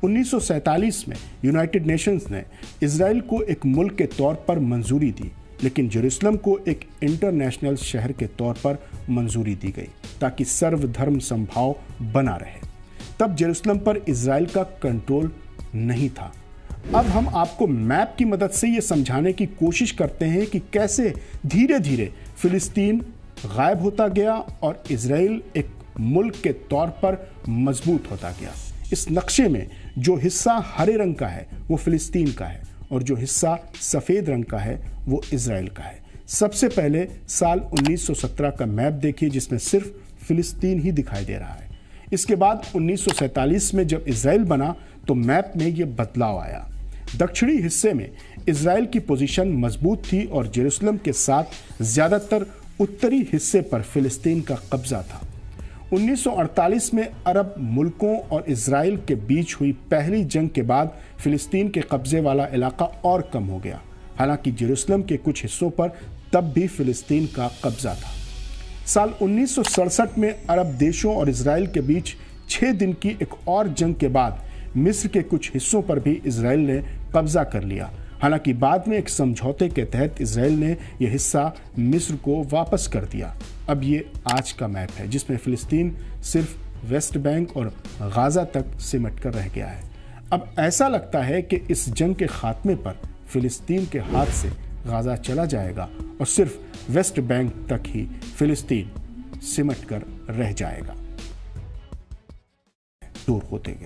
1947 में United Nations ने Israel को एक मुल्क के तौर पर मंजूरी दी, लेकिन जेरूसलम को एक इंटरनेशनल शहर के तौर पर मंजूरी दी गई ताकि सर्वधर्म समभाव बना रहे। तब जेरूसलम पर इजराइल का कंट्रोल नहीं था। अब हम आपको मैप की मदद से ये समझाने की कोशिश करते हैं कि कैसे धीरे धीरे फिलिस्तीन गायब होता गया और इजराइल एक मुल्क के तौर पर मजबूत होता गया। इस नक्शे में जो हिस्सा हरे रंग का है वो फिलिस्तीन का है और जो हिस्सा सफ़ेद रंग का है वो इजराइल का है। सबसे पहले साल 1917 का मैप देखिए जिसमें सिर्फ फिलिस्तीन ही दिखाई दे रहा है। इसके बाद 1947 में जब इजराइल बना तो मैप में ये बदलाव आया। दक्षिणी हिस्से में इजराइल की पोजीशन मजबूत थी और जेरूसलम के साथ ज़्यादातर उत्तरी हिस्से पर फिलिस्तीन का कब्जा था। 1948 में अरब मुल्कों और इजराइल के बीच हुई पहली जंग के बाद फिलिस्तीन के कब्जे वाला इलाका और कम हो गया। हालांकि जेरूसलम के कुछ हिस्सों पर तब भी फिलिस्तीन का कब्जा था। साल 1967 में अरब देशों और इजराइल के बीच 6 दिन की एक और जंग के बाद मिस्र के कुछ हिस्सों पर भी इजराइल ने कब्जा कर लिया। हालांकि बाद में एक समझौते के तहत इजराइल ने यह हिस्सा मिस्र को वापस कर दिया। अब ये आज का मैप है जिसमें फिलिस्तीन सिर्फ वेस्ट बैंक और गाजा तक सिमट कर रह गया है। अब ऐसा लगता है कि इस जंग के खात्मे पर फिलिस्तीन के हाथ से गाजा चला जाएगा और सिर्फ वेस्ट बैंक तक ही फिलिस्तीन सिमट कर रह जाएगा। दूर होते गए।